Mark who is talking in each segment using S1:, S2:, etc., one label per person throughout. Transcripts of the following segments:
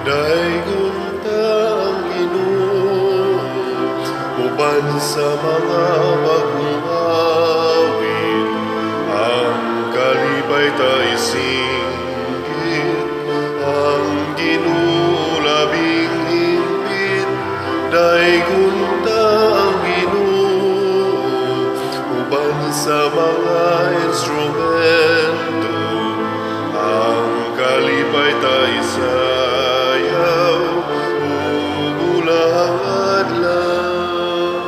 S1: Dayon ang Ginoo, uban sa mga bagong awit, ang kalipay ta isinggit, ang Ginoo labing hingpit. Dayon ang Ginoo, uban sa mga instrumento, ang kalipay ta isayaw, ubulang adlaw.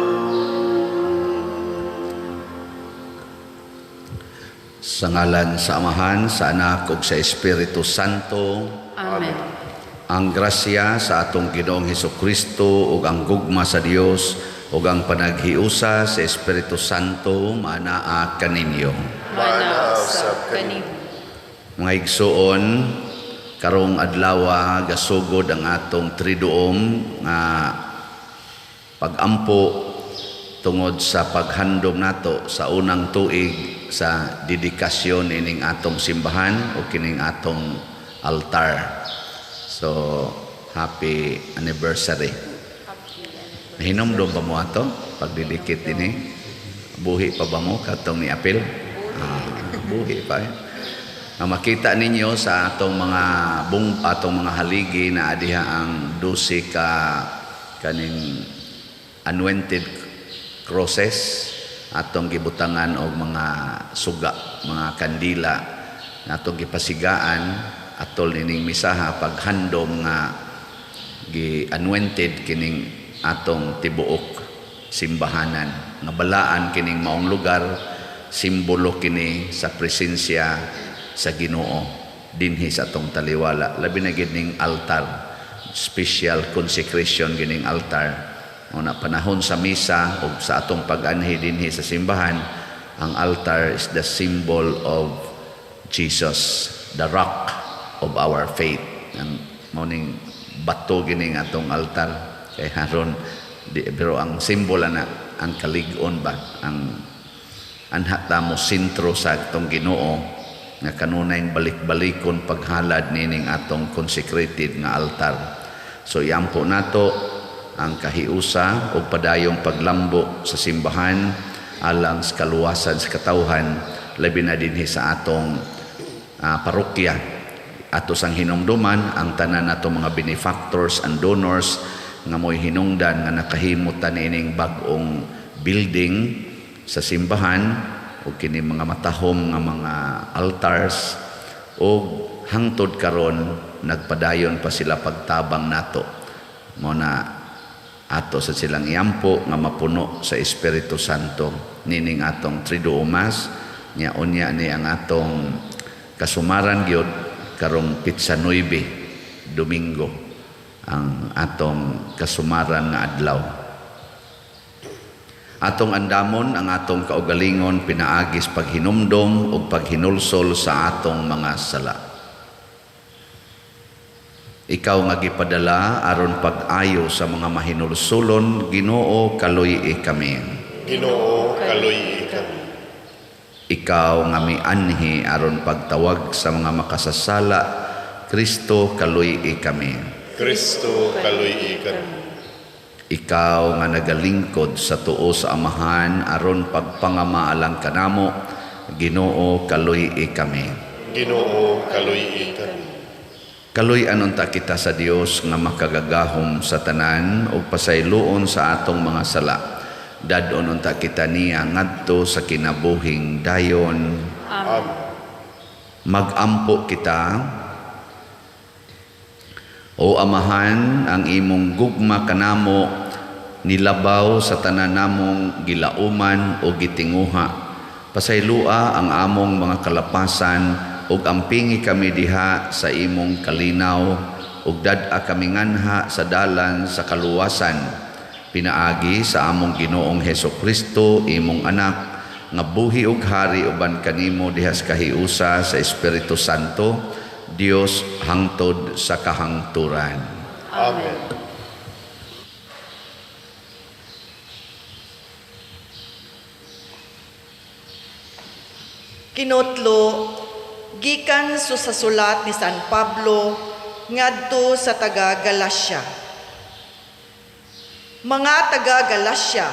S2: Sa ngalan sa Amahan, sa Anak ug sa Espiritu Santo.
S3: Amen.
S2: Ang grasya sa atong Ginoong Hesukristo ug ang gugma sa Dios ug ang panaghiusa sa Espiritu Santo manaa kaninyo.
S3: Manausap kanimo.
S2: Mga igsuon, karong adlaw gasugod ang atong triduom nga pagampo tungod sa paghandom nato sa unang tuig sa dedikasyon ining atong simbahan o kining atong altar. So, happy anniversary. Nahinomdom pa mo ato pagdidikit ini? Buhi pa ba mo katong ni Apil? Buhi pa eh. Makita ninyo sa atong mga haligi na adiha ang 12 ka kaning anointed crosses atong gibutangan og mga suga, mga kandila na atong gipasigaan atol nining misaha paghandom nga gi-anointed kining atong tibuok simbahanan nga balaan kining maong lugar, simbolo kini sa presensya sa Ginoo dinhi sa atong taliwala. Labi na gid ning altar, special consecration gining altar. Una panahon sa misa ug sa atong pag-anhi dinhi sa simbahan, ang altar is the symbol of Jesus, the rock of our faith. Ang morning bato gining atong altar kay haron pero ang simbolo na ang kalig-on ba ang anhata mo sentro sa atong Ginoo nga kanunay balik-balikon paghalad nining atong consecrated nga altar. So iampo nato ang kahiusa o padayong paglambo sa simbahan alang sa kaluwasan sa katawhan, labi na dinhi sa atong parokya. Ato sang hinumduman ang tanan nato mga benefactors and donors nga mo'y hinungdan nga nakahimutan ining bag-ong building sa simbahan o kini mga matahom nga mga altars o hangtod karon nagpadayon pa sila pagtabang nato mo na ato sa silang iampo nga mapuno sa Espiritu Santo nining atong Triduum Mass nya unya ni ang atong kasumaran gyud karong Pitsa 9 Domingo ang atong kasumaran nga adlaw. Atong andamon ang atong kaugalingon pinaagis paghinumdom ug paghinulsol sa atong mga sala. Ikaw nga gipadala aron pag-ayo sa mga mahinulsulon, Ginoo kaluy kami.
S1: Ginoo kaluy kami.
S2: Ikaw nga mianhi aron pagtawag sa mga makasasala, Kristo kaluy kami.
S1: Kristo kaluy kami.
S2: Ikaw nga nagalingkod sa tuo sa Amahan aron pagpangamaalang kanamo, Ginoo kaluy kami.
S1: Ginoo kaluy kami.
S2: Kaluy anunta kita sa Dios nga makagagahom sa tanan ug pasayloon sa atong mga sala. Dadon unta kita niya ngadto sa kinabuhing dayon.
S3: Amen.
S2: Magampo kita, O Amahan, ang imong gugma kanamo nilabaw sa tanan namong gilauman o gitinguha. Pasaylua ang among mga kalapasan ug ampingi kami diha sa imong kalinaw ug dad-a kami nganha sa dalan sa kaluwasan. Pinaagi sa among Ginoong Hesukristo, imong anak, nga buhi ug hari uban kanimo diha sa kahiusa sa Espiritu Santo, Dios hangtod sa kahangturan.
S1: Amen.
S4: Kinotlo, gikan sa sulat ni San Pablo ngadto sa taga Galasya. Mga taga Galasya,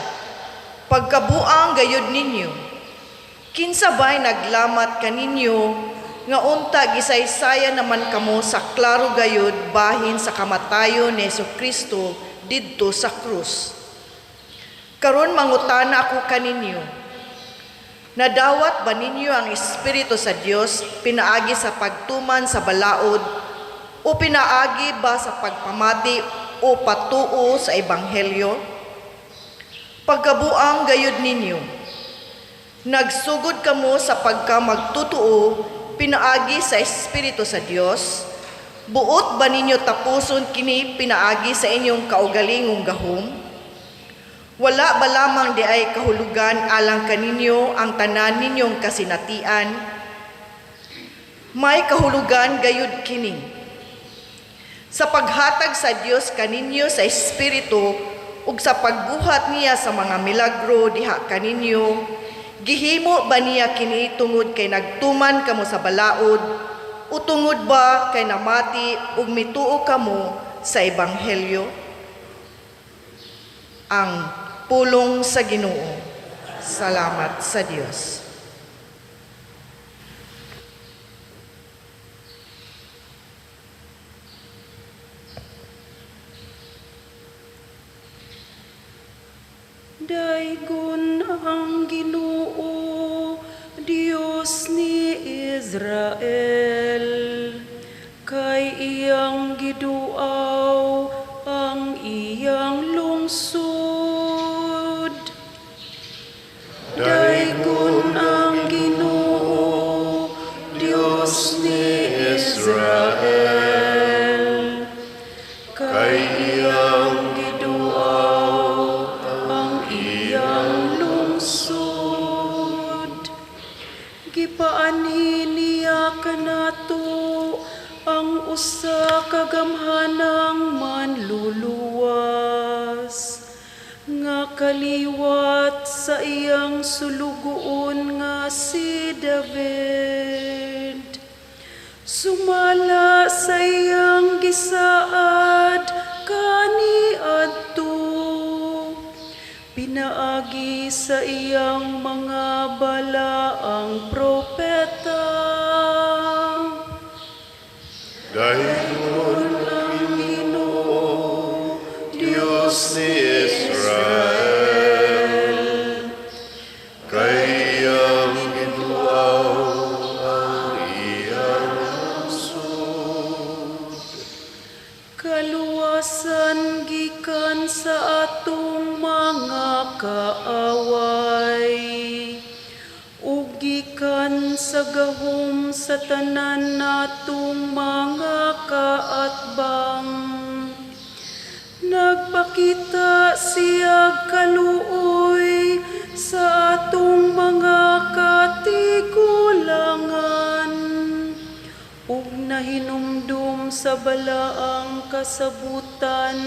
S4: pagkabuang gayud ninyo, kinsabay naglamat kaninyo nga unta gisaysaya naman kamo sa klaro gayud bahin sa kamatayon ni Jesucristo didto sa krus. Karon mangutana ako kaninyo, nadawat ba ninyo ang Espiritu sa Dios pinaagi sa pagtuman sa balaod o pinaagi ba sa pagpamati o patuo sa ebanghelyo? Pagkabuang gayud ninyo, nagsugod kamo sa pagka magtutuo pinaagi sa Espiritu sa Dios, buot ba ninyo tapuson kini pinaagi sa inyong kaugalingong gahom? Wala ba lamang di ay kahulugan alang kaninyo ang tanan ninyong kasinatian? May kahulugan gayud kini. Sa paghatag sa Dios kaninyo sa Espiritu ug sa pagbuhat niya sa mga milagro diha kaninyo, gihimo ba niya kini tungod kay nagtuman kamo sa balaod o tungod ba kay namati ug mituo kamo sa ebanghelyo? Ang pulong sa Ginoo. Salamat sa Dios.
S5: Daigon ang Ginoo, Dios ni Israel, kay iyang giduaw ang iyang lungsod. Daigon ang Ginoo, Dios ni Israel, kay iyang giduaw ang iyang lungsod. Gipaanhi niya kanato ang usa ka gamhanang manluluwas, nga kaliwat sa iyang sulugoon nga si David. Sumala sa iyang gisaad kaniadto, pinaagi sa iyang mga balaang propeta.
S1: Daigon ang Ginoo, Dios ni Israel, kay iyang giduaw ang iyang lungsod.
S5: Kaluwasan gikan sa atong mga kaaway, ug gikan sa gahom sa tanan natong mga kaatbang. Nagpakita siya kaluoy sa atong mga katigulangan, ug nahinumdum sa balaang kasabutan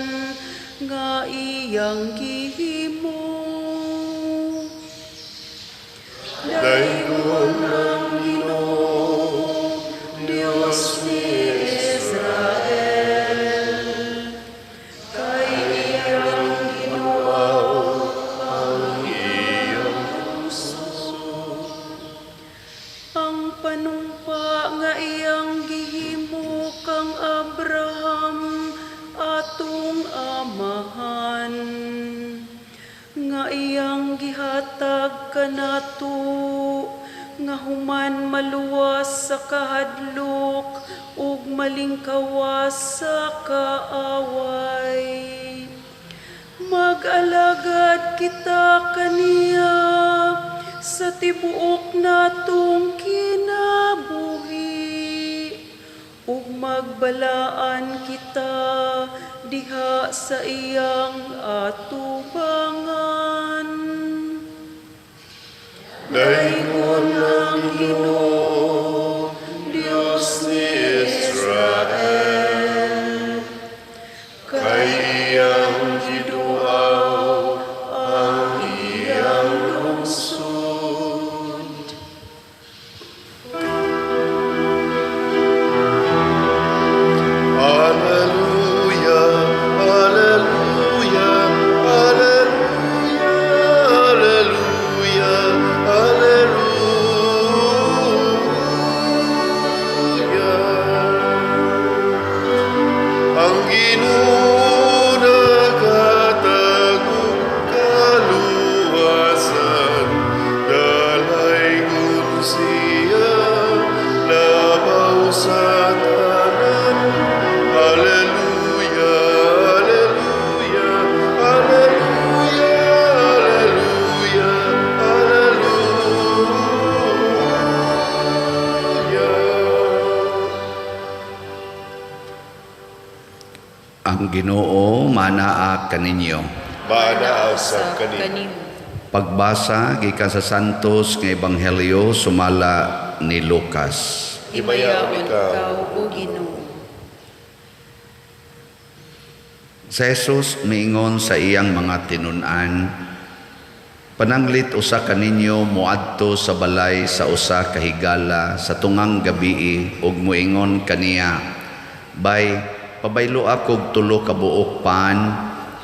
S5: nga iyang gihimo.
S1: Daigon ang Ginoo, Dios ni Israel,
S5: Kay iyang
S1: giduaw ang iyang lungsod.
S5: ang panumpa nga iyang gihimo kang Abraham atong amahan, nga iyang gihatag kanato nga human maluwas sa kahadlok ug malingkawas sa kaaway. Mag-alagad kita kaniya sa tibuok natong kinabuhi, ug magbalaan kita diha sa iyang atubangan.
S1: Daigon ang Ginoo, Dios ni Israel, kay iyang giduaw ang iyang lungsod. Ginoo nagatagong kaluwasan, dalaygon siya labaw sa tanan. Hallelujah, hallelujah, hallelujah, hallelujah, hallelujah.
S2: Ang Ginoo manaa kaninyo.
S1: Manaaw sa kanimo.
S3: kanimo.
S2: Pagbasa gikan sa Santos nga Ebanghelyo sumala ni Lucas.
S1: Himayaon ikaw,
S3: o Ginoo.
S2: Si Jesus miingon sa iyang mga tinun-an, pananglit usa kaninyo moadto sa balay sa usa ka higala sa tungang gabii ug moingon kaniya, bay pabaylo ako tulo ka buok pan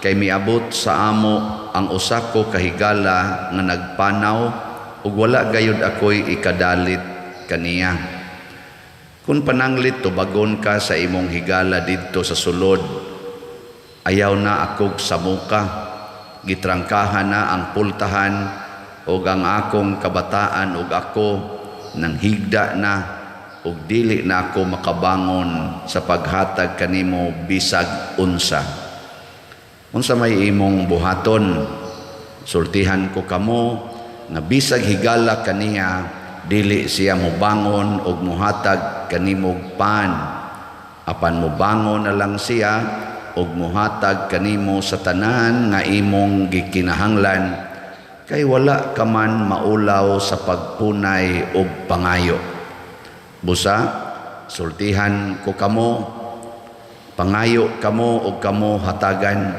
S2: kay miabot sa amo ang usa ko ka higala nga nagpanaw ug wala gayud ako'y ikadalit kaniya. Kung pananglit tubagon ka sa imong higala didto sa sulod, ayaw na akog sa muka, gitrangkahan na ang pultahan ug ang akong kabataan ug ako nang higda na ug dili na ako makabangon sa paghatag kanimo bisag unsa. Unsa may imong buhaton, sultihan ko kamo nga bisag higala kaniya dili siya mobangon ug mohatag kanimog pan, apan mobangon na lang siya ug mohatag kanimo sa tanan nga imong gikinahanglan, kay wala ka man maulaw sa pagpunay ug pangayo. Busa, sultihan ko kamo, pangayo kamo ug kamo hatagan,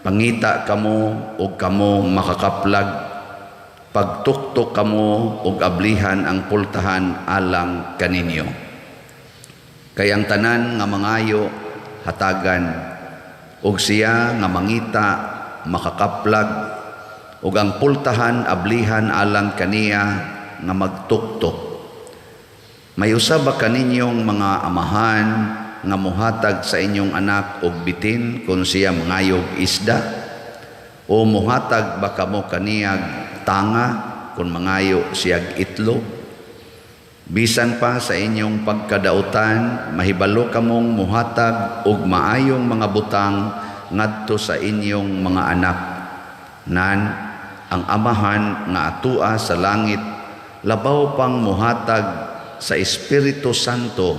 S2: pangita kamo ug kamo makakaplag, pagtuktok kamo ug ablihan ang pultahan alang kaninyo. Kay ang tanan nga mangayo hatagan, ug siya nga mangita makakaplag, ug ang pultahan ablihan alang kaniya nga magtuktok. May usa ba kaninyong mga amahan nga mohatag sa inyong anak og bitin kung siya mangayog isda? O mohatag ba kamo kaniyag tanga kung mangayo siyag itlog? Bisan pa sa inyong pagkadautan, mahibalo kamong muhatag og maayong mga butang ngadto sa inyong mga anak. Nan, ang amahan nga atua sa langit, labaw pang muhatag sa Espiritu Santo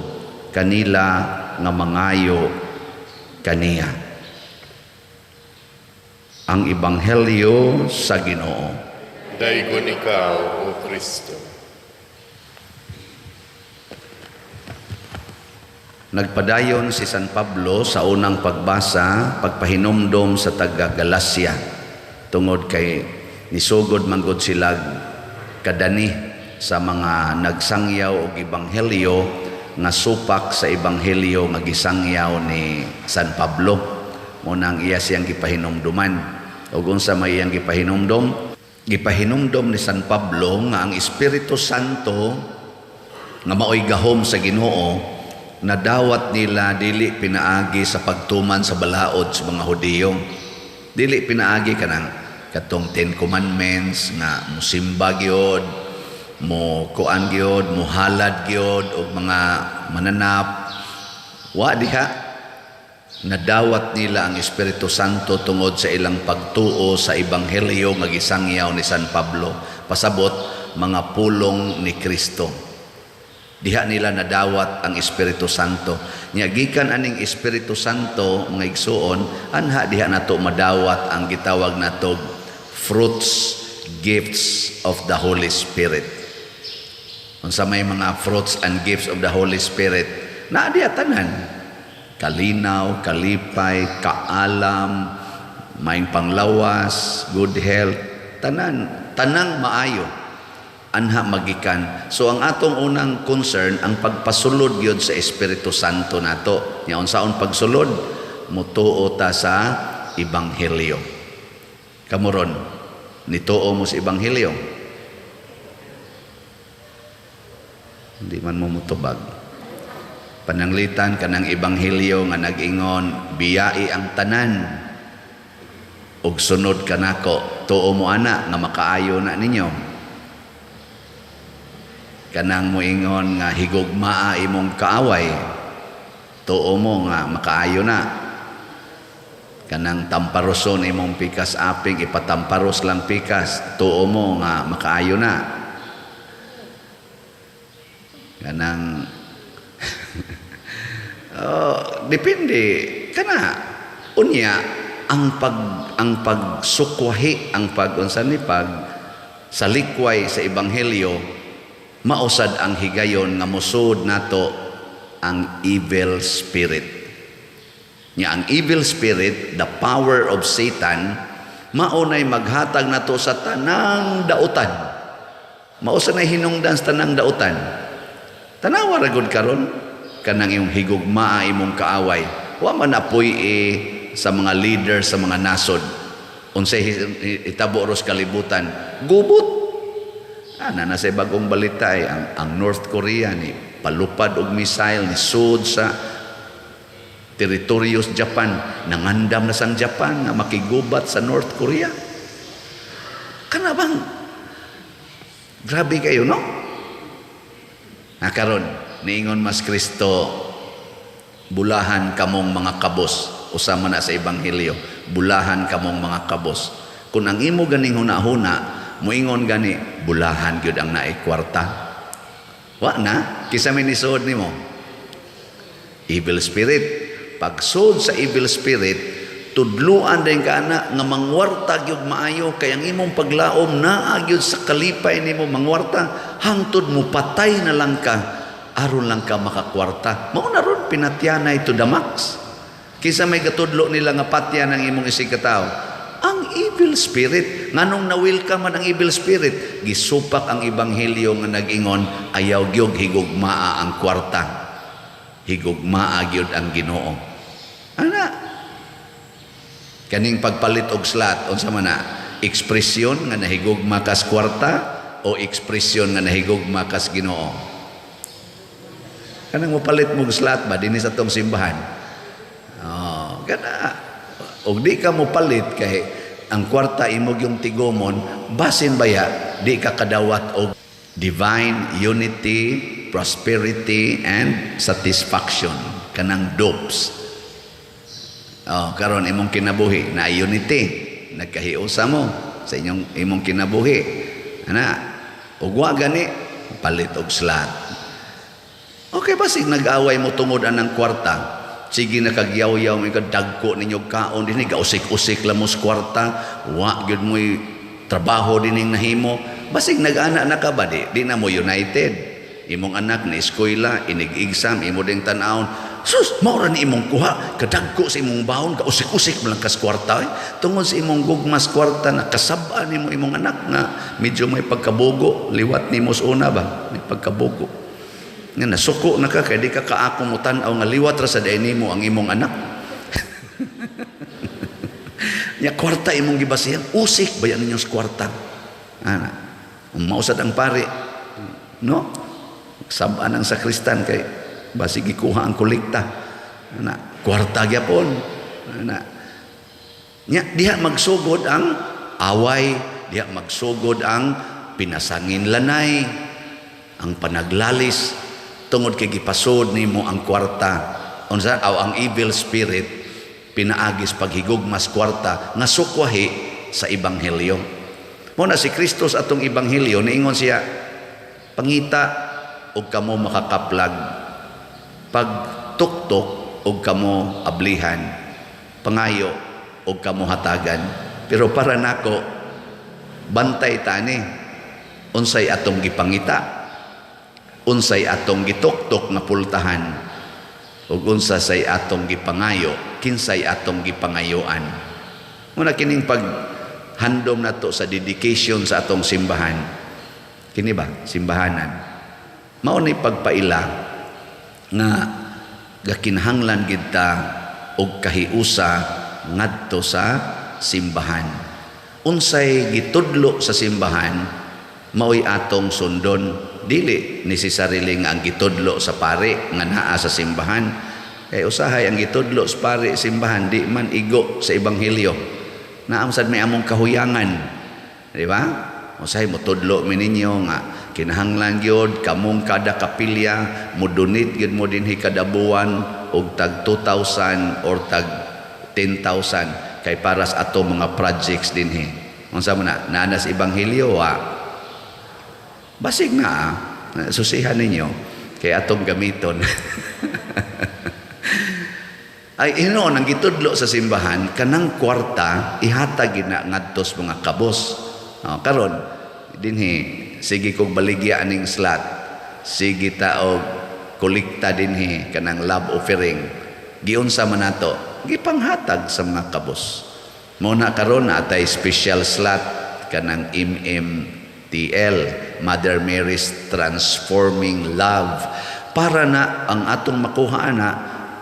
S2: kanila nga mangayo kaniya. Ang Ebanghelyo sa Ginoo.
S1: Daygon ikaw, O Kristo.
S2: Nagpadayon si San Pablo sa unang pagbasa, pagpahinumdom sa taga-Galacia, tungod kay nisugod manggod sila kadani sa mga nagsangyaw og ebanghelyo nga supak sa ebanghelyo nga gisangyaw ni San Pablo. Munang iya siyang gipahinumduman. Ug unsa may iyang gipahinumdom? Gipahinumdom ni San Pablo nga ang Espiritu Santo nga maoy gahom sa Ginoo nadawat nila dili pinaagi sa pagtuman sa balaod sa mga Hudiyo. Dili pinaagi kanang katong 10 Commandments nga musimba gyud, mo kuan gyud, mo halad gyud og mga mananap. Wa diha nadawat nila ang Espiritu Santo tungod sa ilang pagtuo sa ebanghelyo nga gisangyaw ni San Pablo, pasabot mga pulong ni Kristo. Diha nila nadawat ang Espiritu Santo. Nya gikan aning Espiritu Santo mga igsuon, anha diha nato madawat ang gitawag nato fruits, gifts of the Holy Spirit. Unsa may mga fruits and gifts of the Holy Spirit, naa diha tanan. Kalinaw, kalipay, kaalam, maing panglawas, good health, tanang maayo anha magikan. So ang atong unang concern ang pagpasulod gyud sa Espiritu Santo nato. Nya unsaon pagsulod? Mutuo ta sa ebanghelyo. Kamuron, nituo mo sa ebanghelyo. Hindi man mo mutubag. Pananglitan kanang ebanghelyo nga nag-ingon, biyai ang tanan ug sunod kanako, tuo mo ana nga makaayo na ninyo. Kanang moingon nga higugmaa imong kaaway, tuo mo nga makaayo na. Kanang tamparoson imong pikas aping, ipatamparos lang pikas, tuo mo nga makaayo na. Kanang depende kana unya ang pagsukwahi, ang sa likway sa ebanghelyo, mausad ang higayon nga musud nato ang evil spirit. Nya ang evil spirit, the power of Satan, maunay maghatag nato sa tanang dautan. Mausa na hinungdan sa tanang dautan. Tanawa ra gud karon kanang imong higugmaa imong kaaway. Wa man apoy sa mga leader sa mga nasod. Unsay itabo ros kalibutan, gubot. Na sa bagong balita ang North Korea ni palupad og missile ni sud sa teritoryo sa Japan. Nangandam na sang Japan na makigubat sa North Korea. Kana bang grabe kayo, no? Karon niingon mas Kristo, bulahan kamong mga kabos. Usama na sa ebanghelyo, bulahan kamong mga kabos. Kung ang imo ganing huna-huna, moingon gani, bulahan gyud ang naay kwarta. Wa na, kisa minisod nimo. Evil spirit. Pagsod sa evil spirit, tudluan din ka na nga mangwarta gyud maayo, kay ang imong paglaom naa gyud sa kalipay nimo mangwarta, hangtod mo patay na lang ka, aron lang ka makakwarta. Mao na ron pinatyanay to the max. Kisa may katudlo nila nga patyan ang imong isig katao. Ang evil spirit, nganong na-welcome man ang evil spirit, gisupak ang ebanghelyo nga nag-ingon, ayaw gyud higugmaa ang kwarta. Higugmaa gyud ang Ginoo. Ana? Kaning pagpalit og slat, unsa man na? Ekspresyon nga nahigugma kas kwarta o ekspresyon nga nahigugma kas Ginoo? Kanang mapalit mong slat ba dinhi sa tong simbahan? Kana. Og di ka mo palit kay ang kwarta imog yung tigomon, basin baya di ka kadawat og divine unity, prosperity and satisfaction, kanang dopes. Karon imong kinabuhi na unity, nagkahiusa mo sa imong kinabuhi. Og wa gani palit og slat. Okay, basig nag-away mo tungod anang kwarta. Sige na kagyaw-yaw may kadagko ninyo kaon din, kausik-usik lamos kwarta, wa gyud mo'y trabaho din yung nahimo. Basig nag-anak na ka ba di na mo united. Imong anak na eskwela, inig-exam, imo ding tanawon, sus, maura ni imong kuha, kadagko sa imong bahon, kausik-usik mo lang kas kwarta. Tungod sa imong gugmas kwarta na kasabaan nimo imong anak na medyo may pagkabugo, liwat ni mos una ba, may pagkabugo. Nga nasuko na ka, kaya di ka kaako mo tanaw nga liwat ra sa daini mo ang imong anak. Nya kwarta imong gibasihan, usik bayan ninyo sa kwarta. Mausad ang pare, no? Sabaan ang sakristan kay basig gikuha ang kolekta. Kwarta gyapon. Nya diha magsugod ang away, diha magsugod ang pinasangin lanay, ang panaglalis. Tungod kay gipasod nimo ang kwarta unsa ang evil spirit pinaagis paghigugmas kwarta nga sukwahi sa ebanghelyo. Mo na si Kristo sa atong ebanghelyo niingon siya, pangita og kamo makakaplag, pagtuktok og kamo ablihan, pangayo og kamo hatagan. Pero para nako bantay tani unsay atong gipangita, unsay atong gituktok nga pultahan, ug unsa say atong gipangayo, kinsay atong gipangayoan. Muna kining paghandom nato sa dedication sa atong simbahan, kini ba simbahanan, mao ni pagpaila nga gakinahanglan gid ta og kahiusa ngadto sa simbahan. Unsay gitudlo sa simbahan, mao'y atong sundon dili necessarily nga ang gitudlo sa pari nga naa sa simbahan. Kay usahay ang gitudlo sa pari simbahan di man igo sa ebanghelyo. Naam sad may among kahuyangan. Di ba? Usahay mo tudlo mi ninyo nga kinahanglan gyud kamong kada kapilya mo donate gyud mo dinhi kada buwan og tag 2,000 or tag 10,000 kay para sa ato mga projects dinhi. Unsa man na nanas ebanghelyo basig na susihan ninyo kay atong gamiton. Ay ino nang gitudlo sa simbahan kanang kwarta ihatag gina ngadto sa mga kabos. Karon dinhi sige kog baligya aning slot. Sige ta og kolekta dinhi kanang love offering. Giunsa man nato? Gipanghatag sa mga kabos. Muna karon atay special slot kanang MMTL, Mother Mary's Transforming Love, para na ang atong makuha na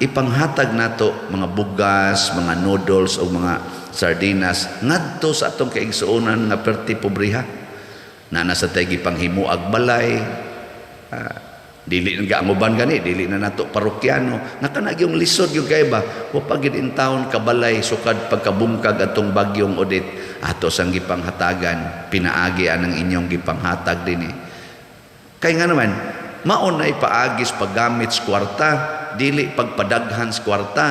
S2: ipanghatag nato mga bugas, mga noodles o mga sardinas ngadto sa atong kaigsuonan nga perti pobriha na nasa tay gipanghimuag balay. Dili nga anguban gani, dili na nato parokyano nga kana gyung lisod gyud kay ba wa pagid in town kabalay sukad pagkabungkag atong bagyong Odette ato sang gipanghatagan pinaagi anang inyong gipanghatag dinhi. Kay nga naman maon na ipaagis paggamit sa kwarta, dili pagpadaghan sa kwarta,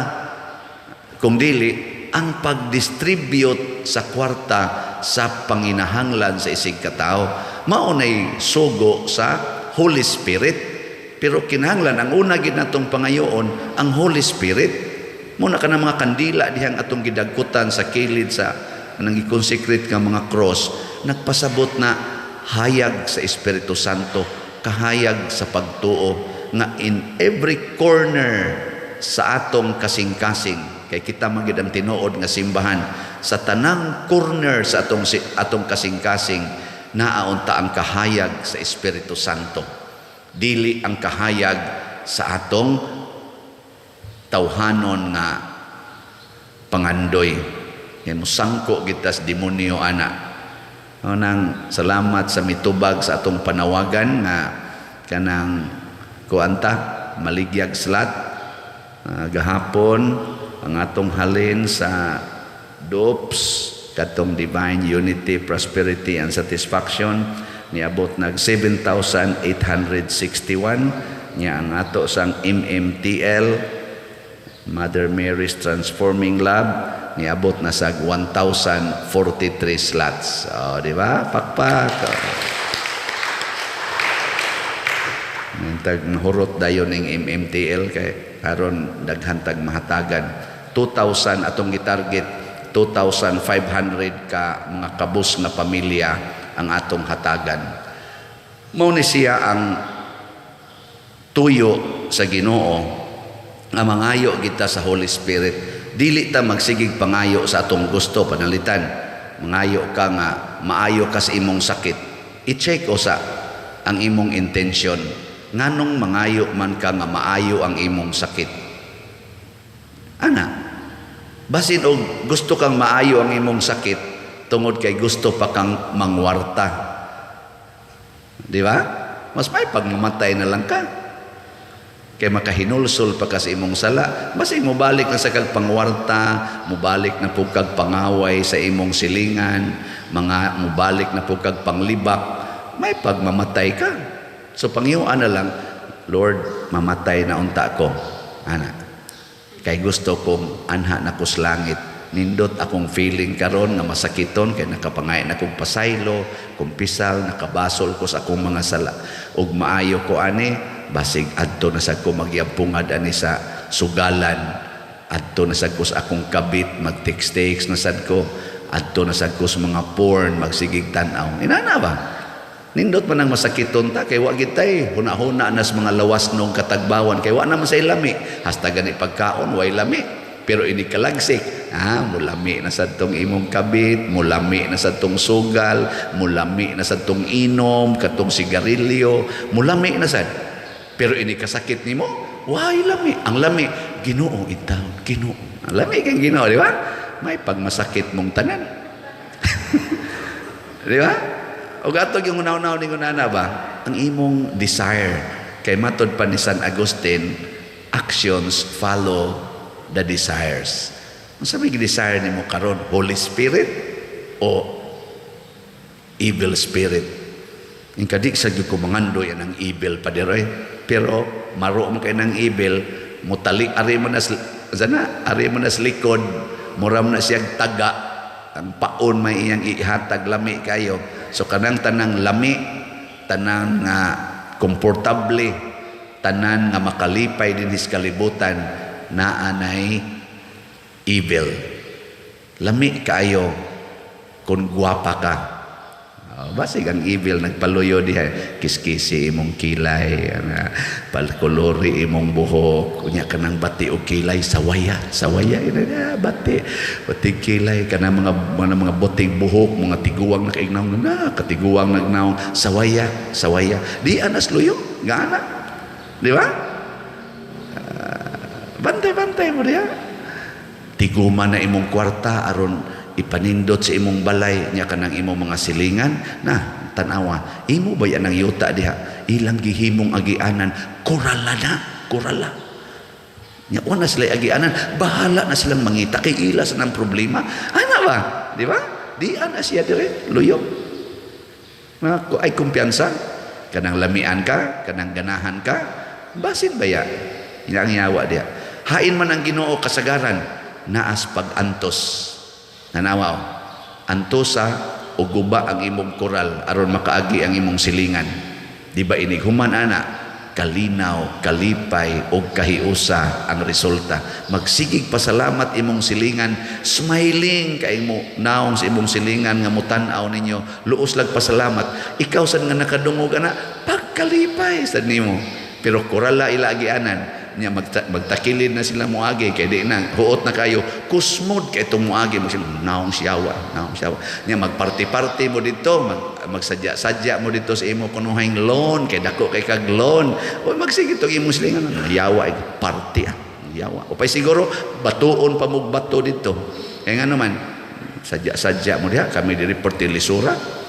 S2: kung dili ang pagdistribute sa kwarta sa panginahanglan sa isig katao. Mao nay sugo sa Holy Spirit. Pero kinahanglan ang una gid natong pangayoon ang Holy Spirit. Muna ka na mga kandila dihang atong gidagkutan sa kilid sa nang i-consecrate nga mga cross, nagpasabot na hayag sa Espiritu Santo, kahayag sa pagtuo nga in every corner sa atong kasing-kasing. Kay kita magid ang tinuod nga simbahan sa tanang corner sa atong kasing-kasing naaunta ang kahayag sa Espiritu Santo. Dili ang kahayag sa atong tawhanon nga pangandoy. Yan mo sangko kita sa demonyo ana. Nang salamat sa mitubag sa atong panawagan nga kanang kuanta maligyag slat gahapon ang atong halin sa DOPS katong Divine Unity, Prosperity and Satisfaction niabot nag 7,861 niya ang ato sang MMTL Mother Mary's Transforming Love niabot na sa 1,043 slots. Di ba? Pakpak. Nantag mahurot dayon ng MMTL kay aron daghantag mahatagan. 2,000 atong gitarget, 2,500 ka mga kabus na pamilya ang atong hatagan. Mao ni siya ang tuyo sa Ginoo nga mangayo kita sa Holy Spirit. Dili ta magsigig pangayo sa atong gusto panalitan. Mangayo ka nga maayo ka sa imong sakit. I-check usa ang imong intention. Nganong mangayo man ka nga maayo ang imong sakit. Ana, basin og gusto kang maayo ang imong sakit tungod kay gusto pa kang mangwarta. Di ba? Mas may pagmamatay na lang ka. Kay makahinulsol pa ka sa imong sala. Basin mo balik na sa kag pangwarta, mo balik na po kag pangaway sa imong silingan, mo balik na po kag panglibak, may pagmamatay ka. So pangyuan na lang, Lord, mamatay na unta ko. Ana, kay gusto kong anha na ko sa langit. Nindot akong feeling karon nga masakiton kay nakapangay na kong pasaylo, kumpisal, nakabasol ko sa akong mga sala. Ug maayo ko ani, basig adto na sad ko magyapungad ani sa sugalan. Adto na sad ko sa akong kabit, mag-text na sad ko. Adto na sad ko sa mga porn, magsigig tanaw. Inana ba? Nindot man ang masakiton ta kay wa gitay huna-huna nas mga lawas nung katagbawan kay wa naman sa lami hasta gani pagkaon way lami pero ini kalagsik mulami na sad tong imong kabit, mulami na sad tong sugal, mulami na sad tong inom katong sigarilyo, mulami na sad pero ini kasakit nimo way lami ang lami Ginoo itaw Ginoo ang lami kang Ginoo di ba may pagmasakit mong tanan di ba? O gato yung unaw-unaw ni kunana ba? ang imong desire. Kay matod pa ni San Agustin, actions follow the desires. Ang sabi desire nimo karon, Holy Spirit o evil spirit? Yung kadik sa gyud ko mangandoy ang evil pa diroy. Pero maro mo kay nang evil, mutalik ari mo nas ari mo nas likod, muram na siyang taga, ang paon may iyang ihatag lami kayo. So kanang tanang lami, tanang nga komportable, tanan nga makalipay din his kalibutan, naanay evil. Lami kayo kung guwapa ka. Basig ang evil nagpaluyo diha, kiskisi imong kilay, palkolori imong buhok, kunya kanang bati o kilay sawaya ina bati kilay kana mga boting buhok, mga tiguwang nakaignaw na katiguwang nagnaw sawaya di anas luyo gaana, di ba? Bantay mo diha, tiguman na imong kwarta aron ipanindot sa imong balay nya kanang imong mga silingan na tanawa imo ba yan ang yuta diha, ilang gihimong agianan kurala nya una sila agianan, bahala na silang mangita kay ilas ng problema ana ba, di ba? Di ana siya dire luyo ay kumpiyansa kanang lamian ka, kanang ganahan ka, basin ba ya ilang yawa diha. Hain man ang Ginoo kasagaran naas pag-antos. Nanawaw, antosa o guba ang imong koral aron makaagi ang imong silingan. Di ba inig human ana, kalinaw, kalipay o kahiusa ang resulta. Magsigig pasalamat imong silingan, smiling kay mo naong sa imong silingan nga mutan-aw ninyo, luos lag pasalamat. Ikaw sad nga nakadungog ana, pagkalipay sad nimo. Pero korala ila agianan niya magtakilid na sila muagi kay di na huot na kayo kusmod kay itong muagi mo sila naong siyawa niya magparty-party mo dito magsadya mo dito sa imo kunuhang loan kay dako kay kag loan o magsige itong imo silingan yawa party yawa o pay siguro batuon pa mo bato dito kaya nga naman sadya mo diha kami di-report lisura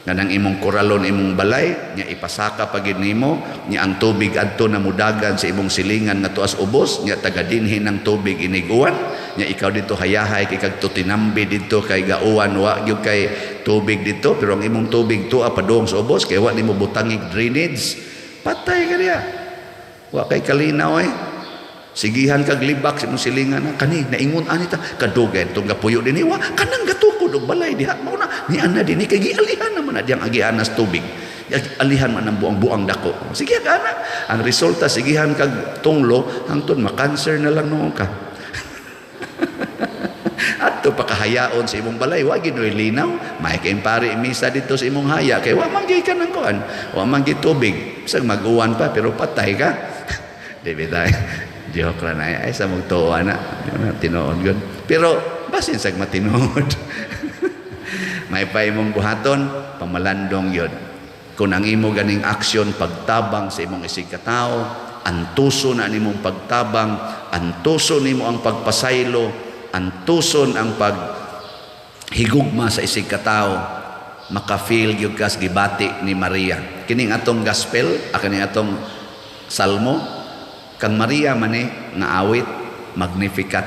S2: nga nang imong koralon imong balay nya ipasaka pagid nimo nya ang tubig adto na mudagan sa imong silingan nga tuas ubos nya taga dinhin ng tubig iniguan nya ikaw dito hayahay kay kag tutinambi dito kay gauwan wa gyud kay tubig dito pero ang imong tubig tuwa padung sa ubos kay wa nimo butangig drainage patay ka diya wa kay kalinaw sigihan kag libak sa imong silingan kani naingon anita kadugay tong gapuyo dinhi wa kanang gatukod og balay diha mao na ni ana dinhi kay gialihan naman na diyang agianas tubig alihan man ang buang dako sige ana ang resulta sigihan kag tunglo hangtod makanser na lang no ka adto pa kahayaon sa imong balay wa gid linaw may kay pare misa dito sa imong haya kay wa man gyud ka nang kuan wa man gyud tubig bisag mag-uwan pa pero patay ka di bitay joke lang ay sa magtuwa na tinuod yun pero basin sag matinuod may pa imong buhaton pamalandong yun kung ang imo ganing aksyon pagtabang sa imong isig katao antuso na nimong pagtabang antuso nimo ang pagpasaylo antuson ang paghigugma sa isig katao makafeel gyud kas gibati ni Maria kining atong gospel kining atong salmo kang Maria man nga awit Magnificat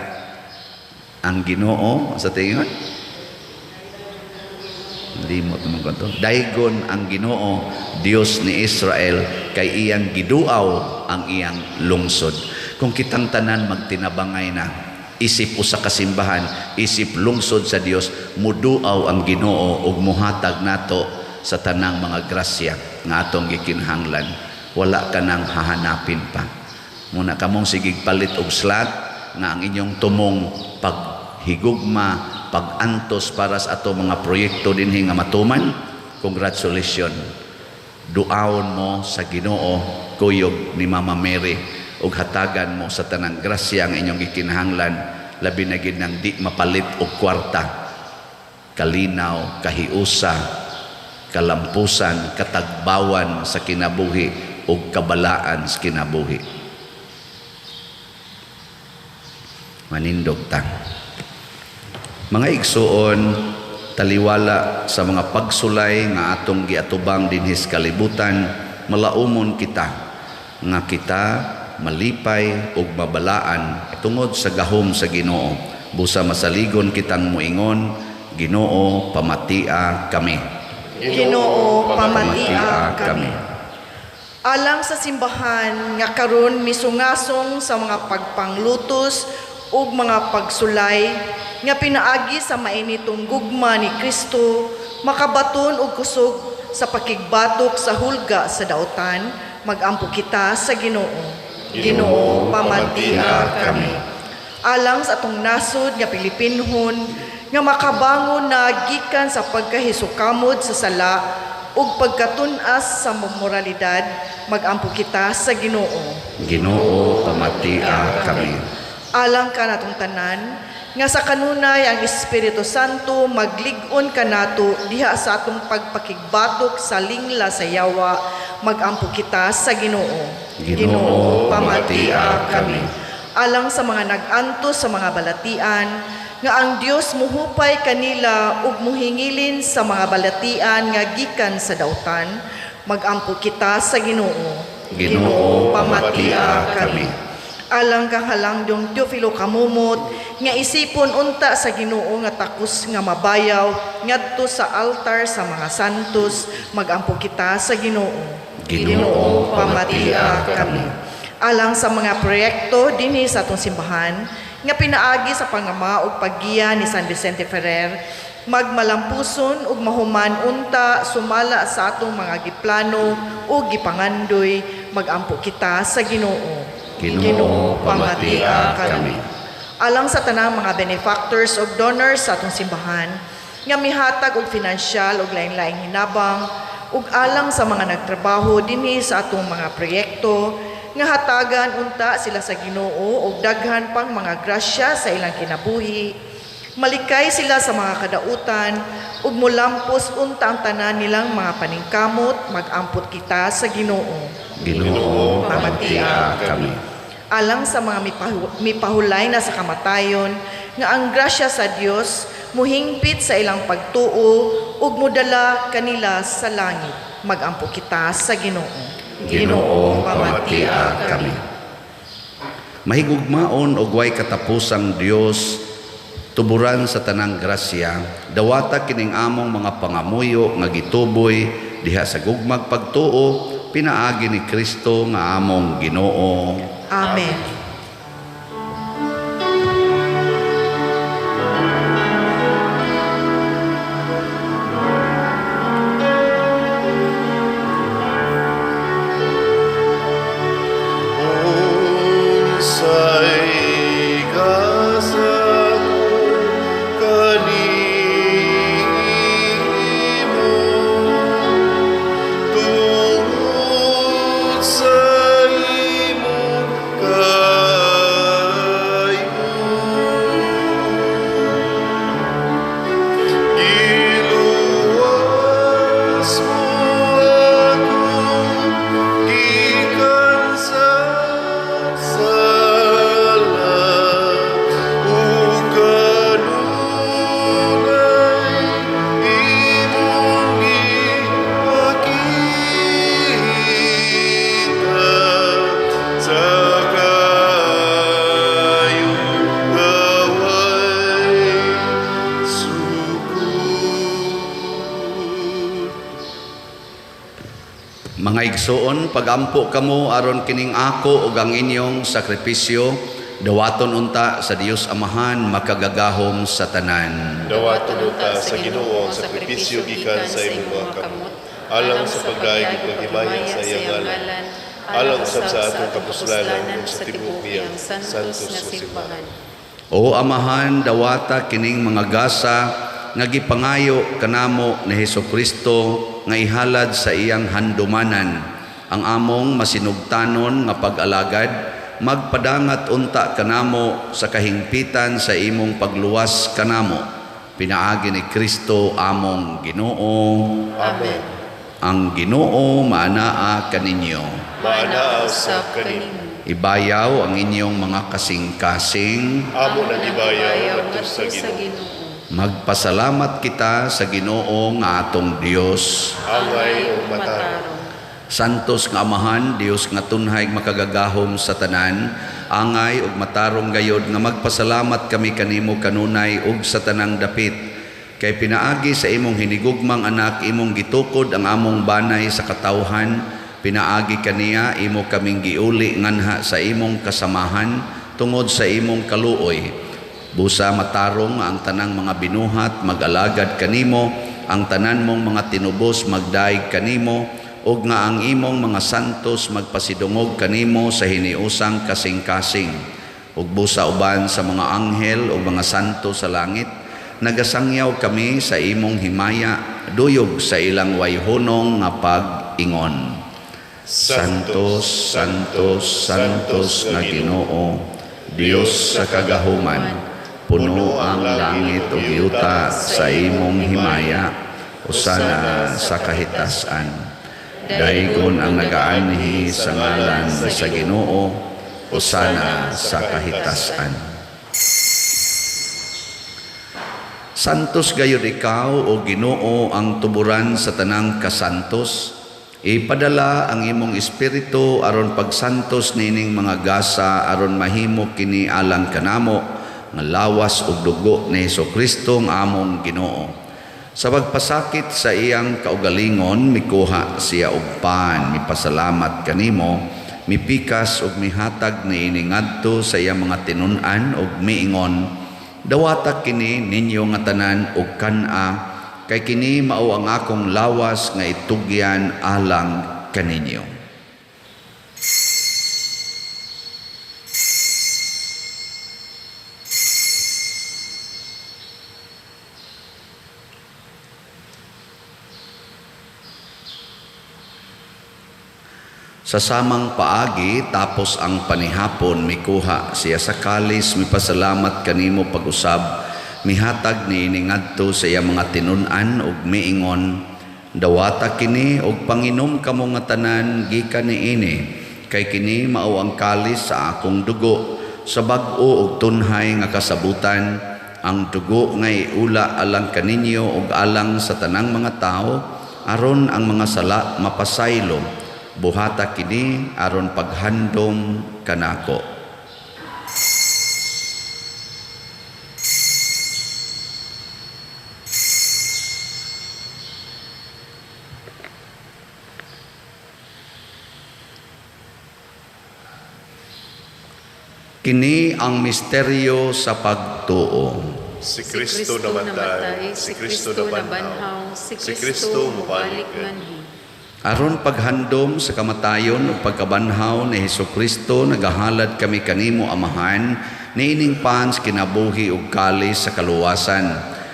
S2: ang Ginoo sa tingon limot naman ko to daygon ang Ginoo Dios ni Israel kay iyang giduaw ang iyang lungsod kung kitang tanan magtinabangay na isip usa ka simbahan isip lungsod sa Dios muduaw ang Ginoo ug muhatag nato sa tanang mga grasya nga atong gikinahanglan wala ka nang hahanapin pa muna kamong sigig palit og slat nga ang inyong tumong paghigugma, pagantos para sa ato mga proyekto dinhi nga matuman. Congratulations. Duawon mo sa Ginoo kuyog ni Mama Mary ug hatagan mo sa tanang grasya nga inyong gikinahanglan labi na gid nang di mapalit og kwarta. Kalinaw, kahiusa, kalampusan, katagbawan sa kinabuhi ug kabalaan sa kinabuhi. Manindog ta. Mga igsuon, taliwala sa mga pagsulay nga atong giatubang dinhi sa kalibutan malaumon kita nga kita malipay ug mabalaan tungod sa gahom sa Ginoo. Busa masaligon kitang muingon, Ginoo pamatia kami.
S4: Ginoo pamatia kami. Alang sa simbahan nga karon misungasong sa mga pagpanglutos ug mga pagsulay nga pinaagi sa mainitong gugma ni Kristo, makabaton og kusog sa pakigbatok sa hulga sa dautan, magampo kita sa Ginoo. Ginoo pamatia kami. Alang sa atong nasod nga Pilipinhon nga makabangon na gikan sa pagkahisukamod sa sala ug pagkatun-as sa moralidad, magampo kita sa Ginoo.
S2: Ginoo pamatia kami.
S4: Alang ka natong tanan nga sa kanunay ang Espiritu Santo maglig-on kanato diha sa atong pagpakigbatok sa lingla sa yawa, magampo kita sa Ginoo.
S2: Ginoo pamatia kami.
S4: Alang sa mga nag-antos sa mga balatian nga ang Dios muhupay kanila ug muhingilin sa mga balatian nga gikan sa dautan, magampo kita sa Ginoo.
S2: Ginoo pamatia kami.
S4: Alang kang halangdong Teofilo Kamumot nga isipon unta sa Ginoo nga takos nga mabayaw ngadto sa altar sa mga santos, magampo kita sa Ginoo.
S2: Ginoo pamatia kami.
S4: Alang sa mga proyekto dinhi sa atong simbahan nga pinaagi sa pangama ug paggiya ni San Vicente Ferrer, magmalampuson ug mahuman unta sumala sa atong mga giplano ug gipangandoy, magampo kita sa Ginoo.
S2: Ginoo pamatia kami.
S4: Alang sa tanang mga benefactors ug donors sa atong simbahan nga mihatag og pinansyal ug lain-laing hinabang ug alang sa mga nagtrabaho dinhi sa atong mga proyekto nga hatagan unta sila sa Ginoo ug daghan pang mga grasya sa ilang kinabuhi. Malikay sila sa mga kadautan ug mulampos unta ang tanan nilang mga paningkamot, magampot kita sa Ginoo.
S2: Ginoo pamatia kami.
S4: Alang sa mga mipahulay na sa kamatayon nga ang grasya sa Dios muhingpit sa ilang pagtuo ug mudala kanila sa langit, magampo kita sa Ginoo.
S2: Ginoo pamatia kami. Mahigugmaon og way katapusang Dios, tuburan sa tanang grasya, dawata kining among mga pangamuyo nga gituboy diha sa gugmag pagtuo, pinaagi ni Kristo nga among Ginoo.
S4: Amen.
S2: Mga igsoon, pagampo kamo aron kining ako ug ang inyong sakripisyo, dawaton unta sa Dios Amahan makagagahom sa tanan.
S1: Dawaton unta sa Ginoo ang sakripisyo gikan sa imong mga kamot, alang sa pagdaig ug paghimayan sa iyang ngalan, alang sa atong kapuslanan ug sa tibuok niyang santos nga simbahan.
S2: O Amahan, dawata kining mga gasa nga gipangayo kanamo ni Hesukristo nga ihalad sa iyang handumanan ang among masinugtanon nga pag-alagad, magpadangat unta kanamo sa kahingpitan sa imong pagluwas kanamo, pinaagi ni Kristo among Ginoo.
S1: Amen.
S2: Ang Ginoo maanaa kaninyo.
S1: Maanaa sa kanimo.
S2: Ibayaw ang inyong mga kasing-kasing.
S1: Amo na gibayaw ngadto sa Ginoo.
S2: Magpasalamat kita sa Ginoo nga atong Dios.
S1: Angay o matarong.
S2: Santos nga Amahan, Dios nga tunhay makagagahom sa tanan, angay ug matarong gayod nga magpasalamat kami kanimo kanunay ug sa tanang dapit. Kay pinaagi sa imong hinigugmang anak, imong gitukod ang among banay sa katawhan, pinaagi kaniya, imo kaming giuli nganha sa imong kasamahan, tungod sa imong kaluoy. Busa matarong ang tanang mga binuhat, mag-alagad kanimo, ang tanan mong mga tinubos, magdaig kanimo, ug nga ang imong mga santos magpasidungog kanimo sa hiniusang kasing-kasing. Ug busa uban sa mga anghel ug mga santo sa langit, nagasangyaw kami sa imong himaya, duyog sa ilang wayhonong nga pag-ingon. Santos, Santos, Santos nga Ginoo, Dios sa kagahuman, puno ang langit ug yuta sa imong himaya, usana sa kahitasan. Daigon ang nagaanhi sa ngalan sa Ginoo, usana sa kahitasan. Santos gayud ikaw o Ginoo ang tuburan sa tanang kasantos. Ipadala ang imong espiritu aron pagsantos nining mga gasa aron mahimo kini alang kanamo nga lawas ug dugo ni Hesukristo nga among Ginoo. Sa pagpasakit sa iyang kaugalingon, mikuha siya og pan, mipasalamat kanimo, mipikas ug mihatag ni iningadto sa iyang mga tinun-an ug miingon, dawata kini ninyo nga tanan ug kan-a, kay kini mao ang akong lawas nga itugyan alang kaninyo. Sa samang paagi, tapos ang panihapon, mikuha siya sa kalis, mipasalamat kanimo pag-usab, mihatag ni iningadto sa iya mga tinun-an ug miingon, dawata kini ug panginom kamo nga tanan gikan niini, kay kini mao ang kalis sa akong dugo, sa bag-o ug tunhay nga kasabutan, ang dugo nga iula alang kaninyo ug alang sa tanang mga tao, aron ang mga sala mapasaylo. Buhata kini aron paghandom kanako. Kini ang misteryo sa pagtuo.
S1: Si Kristo namatay, si Kristo nabanhaw, si Kristo mubalik nganhi.
S2: Aron paghandom sa kamatayon ug pagkabanhaw ni Hesukristo, nagahalad kami kanimo Amahan, niining pans kinabuhi ug kalis sa kaluwasan.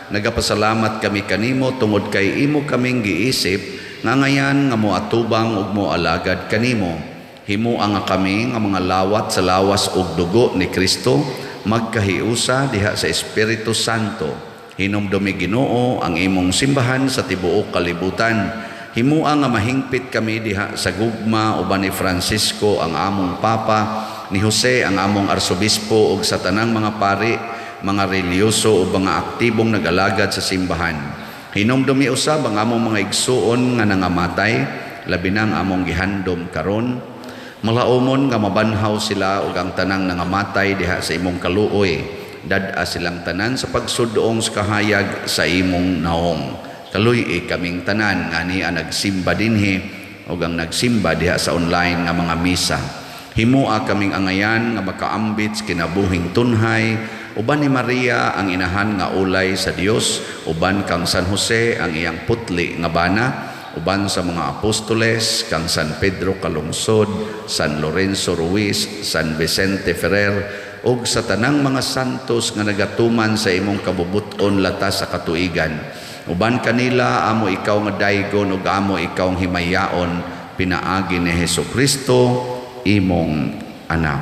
S2: Nagapasalamat kami kanimo tungod kay imo kaming giisip nga ngayan nga moatubang ug moalagad kanimo. Himuang nga kami nga mga lawat sa lawas ug dugo ni Kristo, magkahiusa diha sa Espiritu Santo. Hinumdumi Ginoo ang imong simbahan sa tibuok kalibutan. Himuang nga mahingpit kami diha sa gugma uban ni Francisco ang among Papa, ni Jose ang among Arsobispo ug sa tanang mga pari, mga reliyoso ug mga aktibong nag-alagad sa simbahan. Hinumdumi usab ang among mga igsuon nga nangamatay, labi na ang among gihandom karon. Malaumon nga mabanhaw sila ug ang tanang nangamatay diha sa imong kaluoy. Dad-a silang tanan sa pagsudong sa kahayag sa imong naong. Kaluy kaming tanan nga niya nagsimba dinhi o ang nagsimba diha sa online nga mga misa. Himua kaming angayan nga makaambit kinabuhing tunhay, uban ni Maria ang inahan nga ulay sa Dios, uban kang San Jose ang iyang putli nga bana, uban sa mga apostoles kang San Pedro Calungsod, San Lorenzo Ruiz, San Vicente Ferrer, ug sa tanang mga santos nga nagatuman sa imong kabubuton latas sa katuigan. Uban kanila amo ikaw nga daygon ug amo ikaw ang himayaon, pinaagi ni Hesukristo imong anak.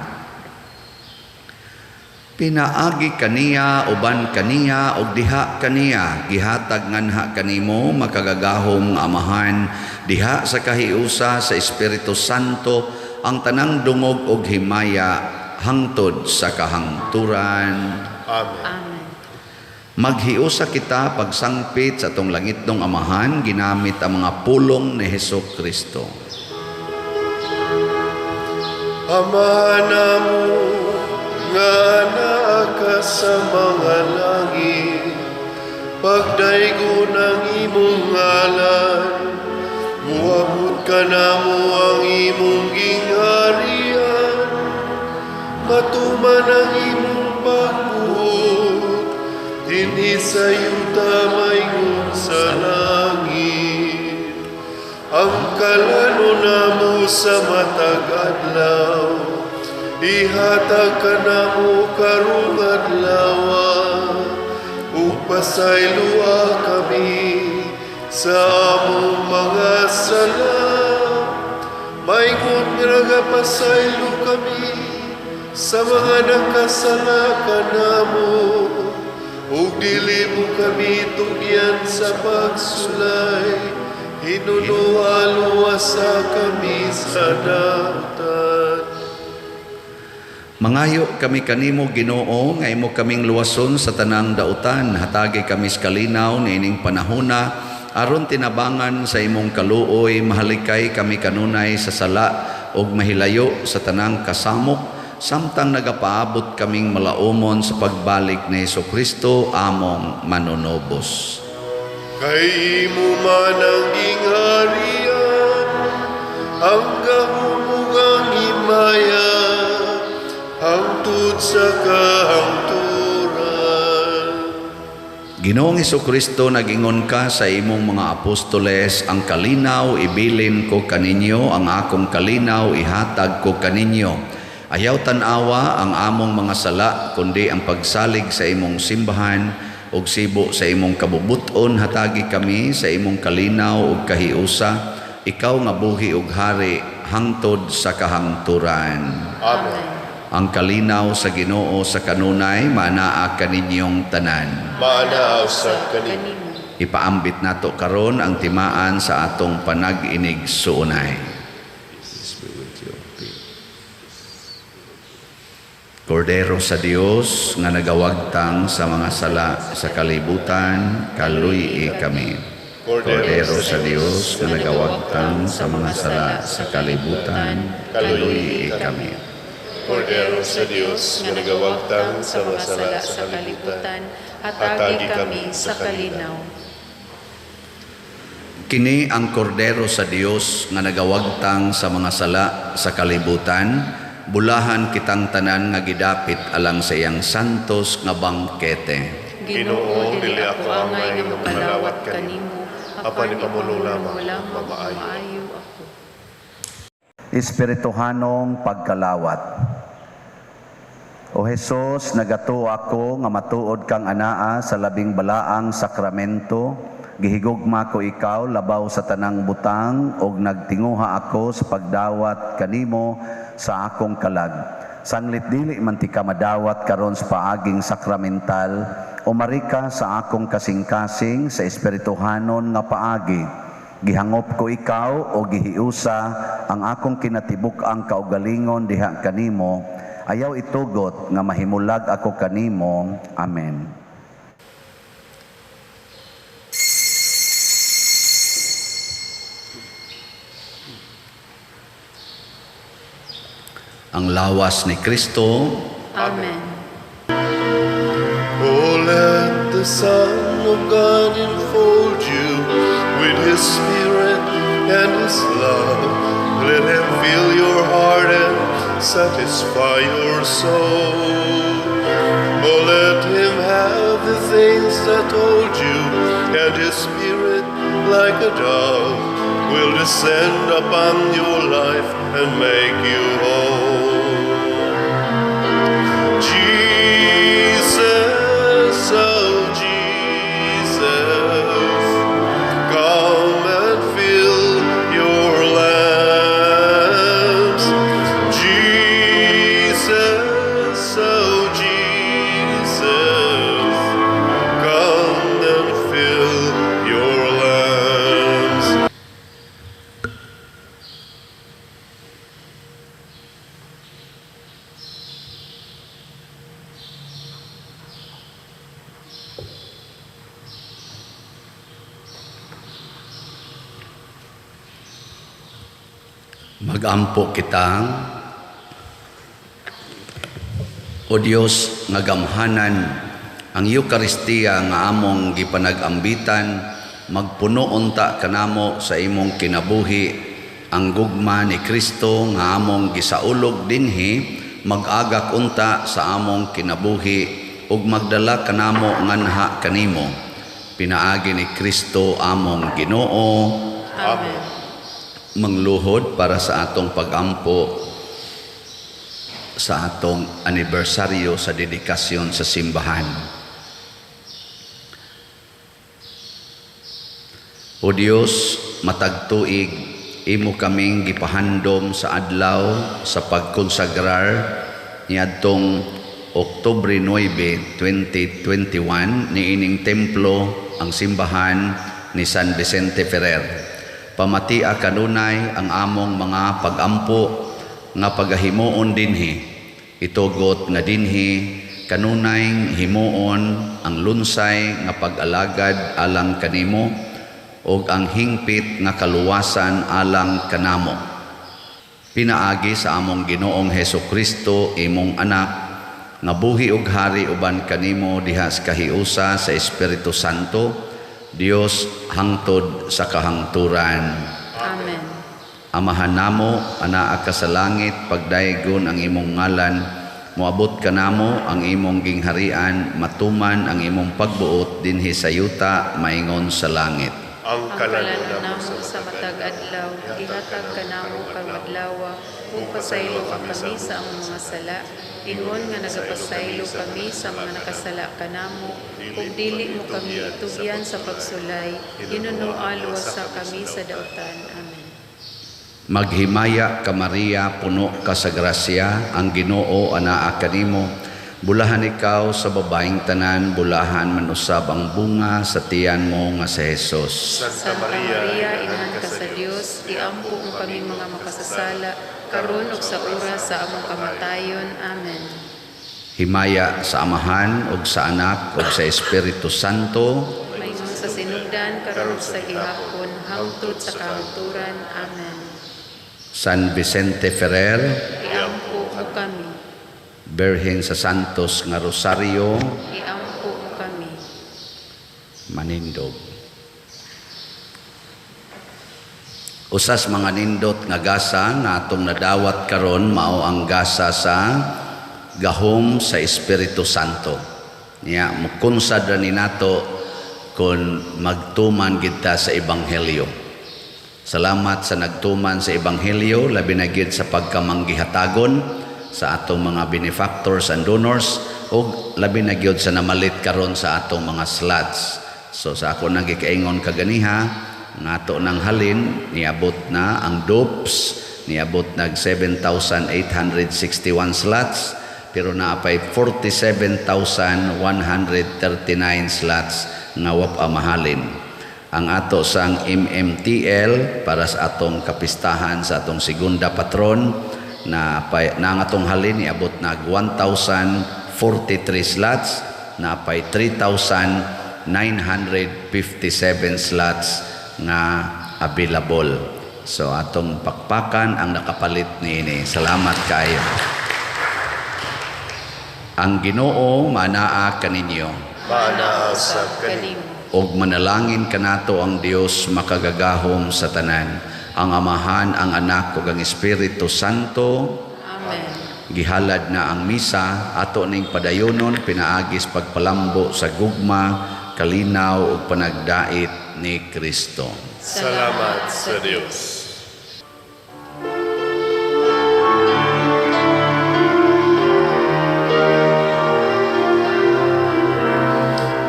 S2: Pinaagi kaniya uban kaniya ug diha kaniya gihatag nganha kanimo makagagahom Amahan diha sa kahiusa sa Espiritu Santo ang tanang dungog ug himaya hangtod sa kahangturan.
S1: Amen.
S3: Amen.
S2: Maghiusa kita pagsangpit sa atong langitnong Amahan ginamit ang mga pulong ni Hesukristo.
S1: Amahan namo nga naa ka sa mga langit, pagdaygo ng imong ngalan, muabot ka namo ang imong gingharian, matuman ang imong pagbuot, dinhi sa yuta mayroon sa langit. Ang kalano namo sa matag adlaw, ihatag ka namo karong adlaw, upasaylua kami sa among mga sala, mayroon nagapasaylo kami sa mga nakasala ka namo, ug dili mo kami tugyan sa pagsulay, hinunualuwasa kami sa dautan.
S2: Mangayo kami kanimo Ginoo nga imo kaming luwason sa tanang dautan, hatagi kami sa kalinaw niining panahona aron tinabangan sa imong kaluoy, mahalikay kami kanunay sa sala ug mahilayo sa tanang kasamok, samtang nagapaabot kaming malaumon sa pagbalik ni Jesucristo among manunobos.
S1: Kay imo man ang gingharian, ang kahumugang himaya, hangtod sa kahangturan.
S2: Ginoong Jesucristo, nag-ingon ka sa imong mga apostoles, ang kalinaw ibilin ko kaninyo, ang akong kalinaw ihatag ko kaninyo. Ayaw tanawa ang among mga sala, kundi ang pagsalig sa imong simbahan, ug sibo sa imong kabubuton, hatagi kami sa imong kalinaw ug kahiusa, ikaw nga buhi ug hari hangtod sa kahangturan.
S1: Amen.
S2: Ang kalinaw sa Ginoo sa kanunay, manaa kaninyong tanan.
S1: Maanaaw sa kanimo.
S2: Ipaambit nato karon ang timaan sa atong panag-inig suunay. Kordero sa Dios nga nagawagtang sa mga sala sa kalibutan, kaluy kami. Kordero sa Dios nga nagawagtang sa mga sala sa kalibutan, kaluy kami.
S1: Kordero sa Diyos nga nagawagtang sa mga sala sa kalibutan, hatagi kami sa kalinaw.
S2: Kini ang kordero sa Dios nga nagawagtang sa mga sala sa kalibutan, bulahan kitang tanan nga gidapit alang sa iyang santos nga bangkete.
S1: Ginoo, dili ako angay nga makalawat kanimo, apan ipamulo lamang mamaayo ako.
S2: Espirituhanong pagkalawat. O Jesus, nagato ako nga matuod kang anaa sa labing balaang sakramento, gihigugma ko ikaw labaw sa tanang butang, og nagtinguha ako sa pagdawat kanimo sa akong kalag. Sanglit dili man ti ka madawat karon sa paaging sakramental, o marika sa akong kasing-kasing sa espirituhanon nga paagi. Gihangop ko ikaw o gihiusa ang akong kinatibuk ang kaugalingon diha kanimo, ayaw itugot nga mahimulag ako kanimo. Amen. Ang lawas ni Kristo.
S3: Amen.
S1: Oh, let the Son of God enfold you with His Spirit and His love. Let Him fill your heart and satisfy your soul. Oh, let Him have the things that hold you, and His Spirit, like a dove, will descend upon your life and make you whole. Jesus, oh Jesus, come and fill your lamps. Jesus, oh Jesus, come and fill your lamps.
S2: Magampo kitang O Dios nga gamhanan, ang Eucharistia nga among gipanag-ambitan, magpuno unta kanamo sa imong kinabuhi, ang gugma ni Kristo nga among gisaulog dinhi, mag-agak unta sa among kinabuhi, ug magdala kanamo nganha kanimo. Pinaagi ni Kristo among Ginoo.
S3: Amen.
S2: Mangluhod para sa atong pagampo sa atong anibersaryo sa dedikasyon sa simbahan. O Dios, matag tuig, imo kaming gipahandom sa adlaw sa pagkonsagrar niadtong Oktubre 9, 2021 niining templo ang simbahan ni San Vicente Ferrer. Pamatia kanunay ang among mga pagampo nga pagahimuon dinhi. Itugot nga dinhi kanunay himuon ang lunsay nga pag-alagad alang kanimo ug ang hingpit nga kaluwasan alang kanamo. Pinaagi sa among Ginoong Hesukristo imong anak nga buhi ug hari uban kanimo diha sa kahiusa sa Espiritu Santo, Dios hangtod sa kahangturan.
S3: Amen.
S2: Amahan namo anaa ka sa langit, pagdaygon ang imong ngalan, moabot ka namo ang imong gingharian, matuman ang imong pagbuot dinhi sa yuta maingon sa langit.
S1: Ang
S3: Ang
S1: kalanon
S3: kalanon
S1: namo
S3: namo sa matag adlaw, gihatag ka namo kag adlaw, ug pasaylo ka kami sa among mga sala. Ingon nga nagapasaylo kami sa mga nakasala kanamo, ug dili mo kami itugyan sa pagsulay, inunualo sa kami sa dautan. Amen.
S2: Maghimaya ka Maria, puno ka sa grasya, ang Ginoo anaa kanimo. Bulahan ikaw sa babaeng tanan, bulahan man usab ang bunga sa tiyan mo nga si Jesus.
S3: Santa Maria, inahan ka sa Dios, iampo mo kami mga makasasala, karon ug sa oras sa among kamatayon. Amen.
S2: Himaya sa Amahan ug sa Anak ug sa Espiritu Santo.
S3: Maingon sa sinugdan, karon ug sa gihapon, hangtod sa kahangturan. Amen.
S2: San Vicente Ferrer,
S3: Iampo mo kami,
S2: Birhen sa Santos nga Rosario,
S3: iampo mo kami.
S2: manindog. Usas mga nindot nga gasa nga atong nadawat karon mao ang gasa sa gahom sa Espiritu Santo. Niya mukunsad ra ni nato kun magtuman kita sa ebanghelyo. Salamat sa nagtuman sa ebanghelyo, labi na gid sa pagkamanggihatagon sa atong mga benefactors and donors, o labi na gyud sa namalit karon sa atong mga slots. So sa ako nang gikaingon kaganiha, nga ato nang halin, niabot na ang dopes, niabot nag 7,861 slots, pero naapay 47,139 slots nga wapa mahalin. Ang ato sang MMTL para sa atong kapistahan sa atong segunda patron na ang atong halin niabot nag 1,043 slots, na pay 3,957 slots nga available. So atong pakpakan ang nakapalit niini. Salamat kayo. Ang Ginoo manaa kaninyo.
S1: Maanaa usab kanimo.
S2: Og manalangin kanato ang Dios makagagahom sa tanan, ang Amahan, ang Anak ug ang Espiritu Santo.
S3: Amen.
S2: Gihalad na ang misa, ato ning padayonon pinaagis pagpalambo sa gugma, kalinaw ug panagdait ni Kristo.
S1: Salamat sa Dios.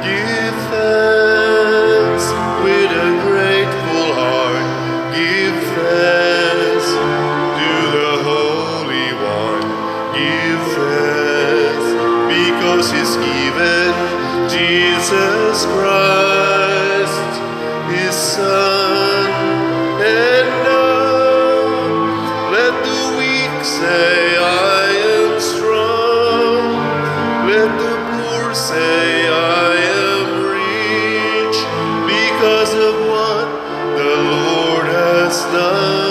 S1: Give thanks with a grateful heart. Give thanks to the Holy One. Give thanks because He's given Jesus Christ, His Son. And now let the weak say, I am strong. Let the poor say, I am rich, because of what the Lord has done.